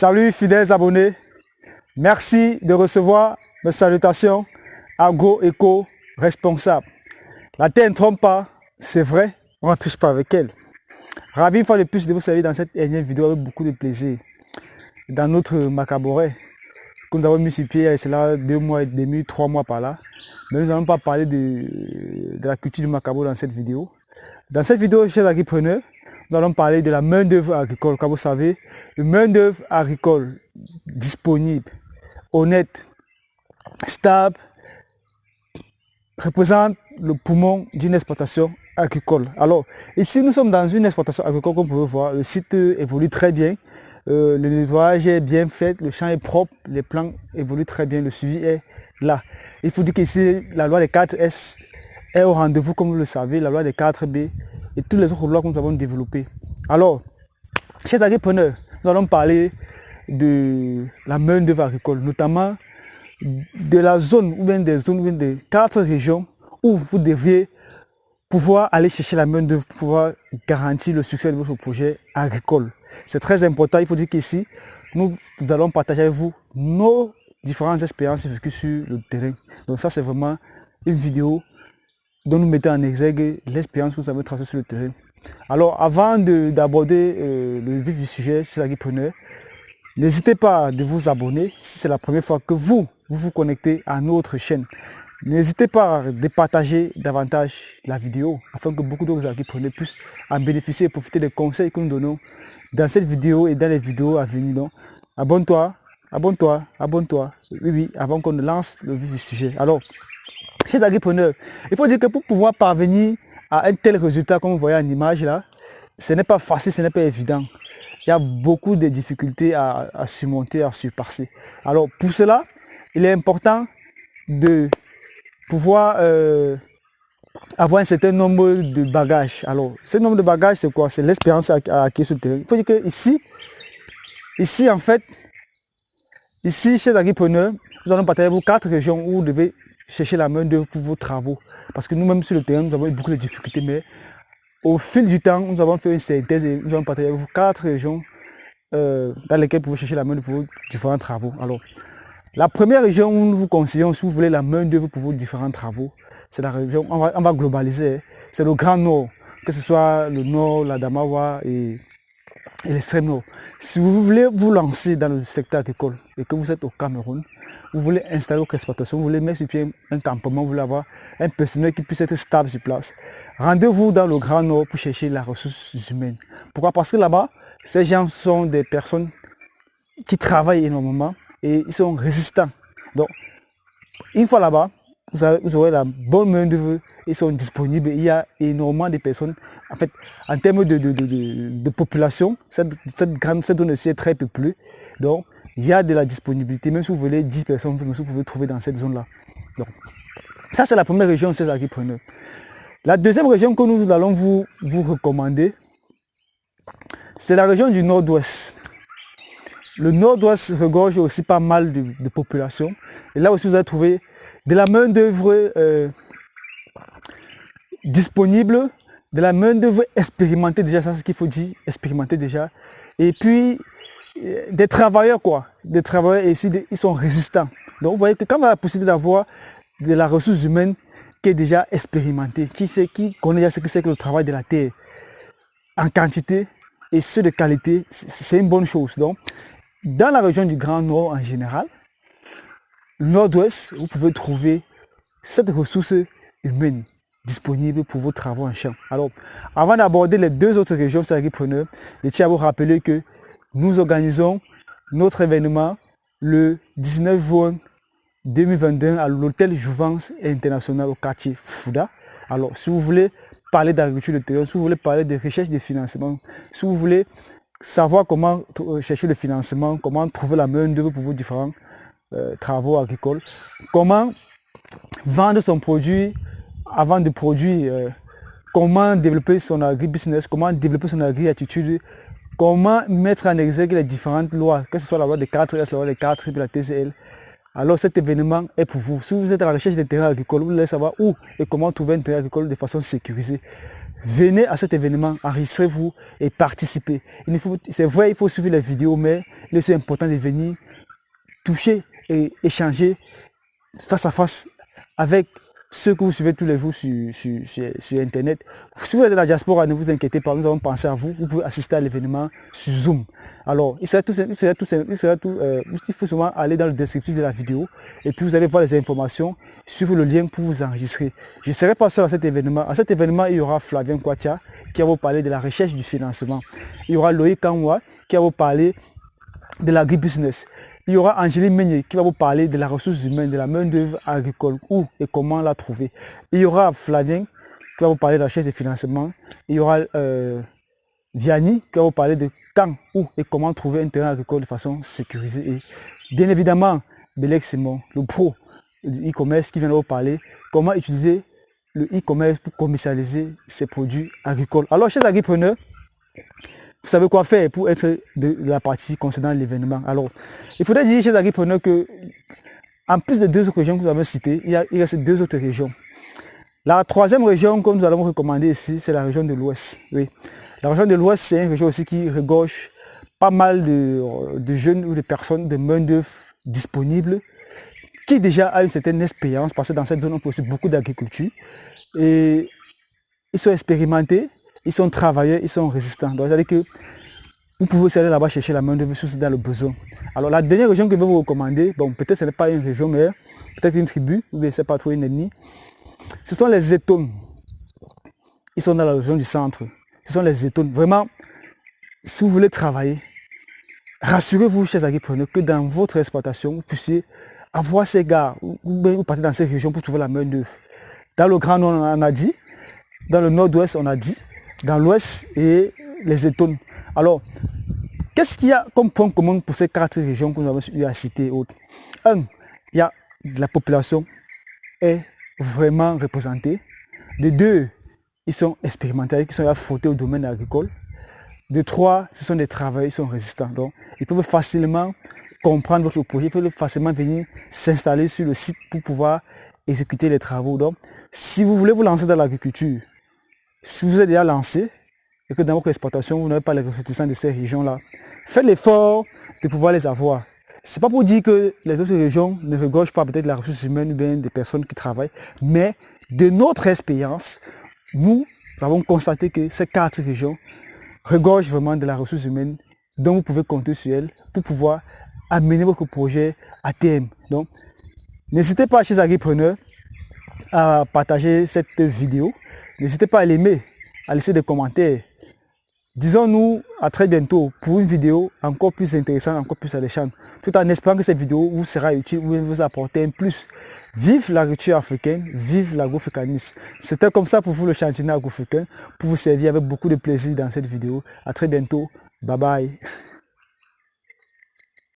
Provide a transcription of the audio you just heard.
Salut fidèles abonnés, merci de recevoir mes salutations agro-éco responsable. La terre ne trompe pas, c'est vrai, on ne triche pas avec elle. Ravi une fois de plus de vous servir dans cette dernière vidéo avec beaucoup de plaisir. Dans notre macaboret, que nous avons mis sur pied, c'est là 2 mois et demi, 3 mois par là. Mais nous n'allons pas parler de la culture du macabo dans cette vidéo. Dans cette vidéo, chers agripreneurs, nous allons parler de la main-d'œuvre agricole. Comme vous savez, une main-d'œuvre agricole disponible, honnête, stable, représente le poumon d'une exploitation agricole. Alors, ici, nous sommes dans une exploitation agricole, comme vous pouvez voir. Le site évolue très bien. Le nettoyage est bien fait, le champ est propre, les plants évoluent très bien, le suivi est là. Il faut dire qu'ici, la loi des 4S est au rendez-vous, comme vous le savez, la loi des 4B et toutes les autres lois que nous avons développées. Alors, chers agripreneurs, nous allons parler de la main-d'œuvre agricole, notamment de la zone ou bien des zones ou bien des 4 régions où vous devriez pouvoir aller chercher la main-d'œuvre pour pouvoir garantir le succès de votre projet agricole. C'est très important. Il faut dire qu'ici, nous allons partager avec vous nos différentes expériences vécues sur le terrain. Donc ça, c'est vraiment une vidéo dont nous mettons en exergue l'expérience que vous avez tracée sur le terrain. Alors, avant d'aborder le vif du sujet, chers agripreneurs, n'hésitez pas à vous abonner si c'est la première fois que vous vous connectez à notre chaîne. N'hésitez pas à partager davantage la vidéo afin que beaucoup d'autres agripreneurs puissent en bénéficier et profiter des conseils que nous donnons dans cette vidéo et dans les vidéos à venir. Donc, abonne-toi, abonne-toi, abonne-toi. Oui, avant qu'on ne lance le vif du sujet. Alors, chers agripreneurs, il faut dire que pour pouvoir parvenir à un tel résultat, comme vous voyez en image là, ce n'est pas facile, ce n'est pas évident. Il y a beaucoup de difficultés à surmonter, à surpasser. Alors, pour cela, il est important de pouvoir avoir un certain nombre de bagages. Alors, ce nombre de bagages, c'est quoi? C'est l'expérience acquise sur le terrain. Il faut dire que ici en fait, ici, chez l'entrepreneur, nous allons partager vos 4 régions où vous devez chercher la main d'œuvre pour vos travaux. Parce que nous-mêmes sur le terrain, nous avons eu beaucoup de difficultés, mais au fil du temps, nous avons fait une synthèse et nous allons partager avec vous 4 régions dans lesquelles vous pouvez chercher la main d'œuvre pour vos différents travaux. Alors, la première région où nous vous conseillons, si vous voulez la main d'œuvre pour vos différents travaux, c'est la région, on va globaliser, c'est le Grand Nord, que ce soit le Nord, la Damawa et l'extrême Nord. Si vous voulez vous lancer dans le secteur agricole et que vous êtes au Cameroun, vous voulez installer votre exploitation, vous voulez mettre sur pied un campement, vous voulez avoir un personnel qui puisse être stable sur place, rendez-vous dans le Grand Nord pour chercher la ressource humaine. Pourquoi? Parce que là-bas, ces gens sont des personnes qui travaillent énormément et ils sont résistants. Donc, une fois là-bas, vous aurez la bonne main d'œuvre, ils sont disponibles. Il y a énormément de personnes. En fait, en termes de population, cette zone aussi est très peuplée. Donc, il y a de la disponibilité. Même si vous voulez 10 personnes, vous pouvez trouver dans cette zone-là. Donc, ça, c'est la première région, c'est agripreneurs. La deuxième région que nous allons vous recommander, c'est la région du Nord-Ouest. Le Nord-Ouest regorge aussi pas mal de population. Et là aussi, vous allez trouver de la main-d'œuvre disponible, de la main-d'œuvre expérimentée déjà, ça c'est ce qu'il faut dire, expérimentée déjà. Et puis, des travailleurs quoi. Des travailleurs ici, ils sont résistants. Donc, vous voyez que quand on a la possibilité d'avoir de la ressource humaine qui est déjà expérimentée, qui connaît déjà ce que c'est que le travail de la terre en quantité et ce de qualité, c'est une bonne chose. Donc, dans la région du Grand Nord en général, le Nord-Ouest, vous pouvez trouver cette ressource humaine disponible pour vos travaux en champ. Alors, avant d'aborder les 2 autres régions, c'est agripreneurs, je tiens à vous rappeler que nous organisons notre événement le 19 juin 2021 à l'hôtel Jouvence International au quartier Fouda. Alors, si vous voulez parler d'agriculture de terrain, si vous voulez parler de recherche de financement, si vous voulez savoir comment chercher le financement, comment trouver la main d'œuvre pour vos différents travaux agricoles, comment vendre son produit avant de produire, comment développer son agri-business, comment développer son agri-attitude, comment mettre en exergue les différentes lois, que ce soit la loi des 4S, la loi des 4 et la TCL. Alors cet événement est pour vous. Si vous êtes à la recherche des terrains agricoles, vous voulez savoir où et comment trouver un terrain agricole de façon sécurisée, venez à cet événement, enregistrez-vous et participez. C'est vrai, il faut suivre les vidéos, mais il est aussi important de venir toucher et échanger face à face avec ceux que vous suivez tous les jours sur Internet. Si vous êtes de la diaspora, ne vous inquiétez pas, nous avons pensé à vous. Vous pouvez assister à l'événement sur Zoom. Alors, il faut seulement aller dans le descriptif de la vidéo et puis vous allez voir les informations, suivre le lien pour vous enregistrer. Je ne serai pas seul à cet événement. À cet événement, il y aura Flavien Kwatia qui va vous parler de la recherche du financement. Il y aura Loïc Kanwa qui va vous parler de l'agribusiness. Il y aura Angéline Meunier qui va vous parler de la ressource humaine, de la main-d'œuvre agricole, où et comment la trouver. Il y aura Flavien qui va vous parler de la recherche de financement. Il y aura Vianney qui va vous parler de quand, où et comment trouver un terrain agricole de façon sécurisée. Et bien évidemment, Belek Simon, le pro du e-commerce qui viendra vous parler comment utiliser le e-commerce pour commercialiser ses produits agricoles. Alors, chers agripreneurs, vous savez quoi faire pour être de la partie concernant l'événement. Alors, il faudrait dire, chers agripreneurs, que en plus des deux autres régions que nous avons citées, il reste deux autres régions. La troisième région que nous allons recommander ici, c'est la région de l'Ouest. Oui. La région de l'Ouest, c'est une région aussi qui regorge pas mal de jeunes ou de personnes, de main-d'œuvre disponibles, qui déjà a une certaine expérience, parce que dans cette zone, on fait aussi beaucoup d'agriculture. Et ils sont expérimentés, ils sont travailleurs, ils sont résistants. Donc, c'est-à-dire que vous pouvez aussi aller là-bas chercher la main-d'œuvre si vous êtes dans le besoin. Alors, la dernière région que je vais vous recommander, bon, peut-être ce n'est pas une région, mais peut-être une tribu, ou bien c'est pas trop une ethnie. Ce sont les Étones. Ils sont dans la région du centre. Ce sont les Étones. Vraiment, si vous voulez travailler, rassurez-vous, chers agripreneurs, que dans votre exploitation, vous puissiez avoir ces gars, ou vous partez dans ces régions pour trouver la main-d'œuvre. Dans le Grand Nord, on a dit. Dans le Nord-Ouest, on a dit. Dans l'Ouest et les Étones. Alors, qu'est-ce qu'il y a comme point commun pour ces quatre régions que nous avons eu à citer? Un, il y a la population est vraiment représentée. De deux, ils sont expérimentés, ils sont affrontés au domaine agricole. De trois, ce sont des travailleurs, ils sont résistants. Donc, ils peuvent facilement comprendre votre projet, ils peuvent facilement venir s'installer sur le site pour pouvoir exécuter les travaux. Donc, si vous voulez vous lancer dans l'agriculture, si vous êtes déjà lancé et que dans votre exploitation, vous n'avez pas les ressortissants de ces régions-là, faites l'effort de pouvoir les avoir. Ce n'est pas pour dire que les autres régions ne regorgent pas peut-être la ressource humaine ou bien des personnes qui travaillent, mais de notre expérience, nous avons constaté que ces quatre régions regorgent vraiment de la ressource humaine dont vous pouvez compter sur elles pour pouvoir amener votre projet à terme. Donc, n'hésitez pas, chers agripreneurs, à partager cette vidéo. N'hésitez pas à l'aimer, à laisser des commentaires. Disons-nous à très bientôt pour une vidéo encore plus intéressante, encore plus alléchante, tout en espérant que cette vidéo vous sera utile ou vous apporter un plus. Vive l'agriculture africaine, vive l'agroafricanisme. C'était comme ça pour vous le chantier agroafricain, pour vous servir avec beaucoup de plaisir dans cette vidéo. À très bientôt, bye bye.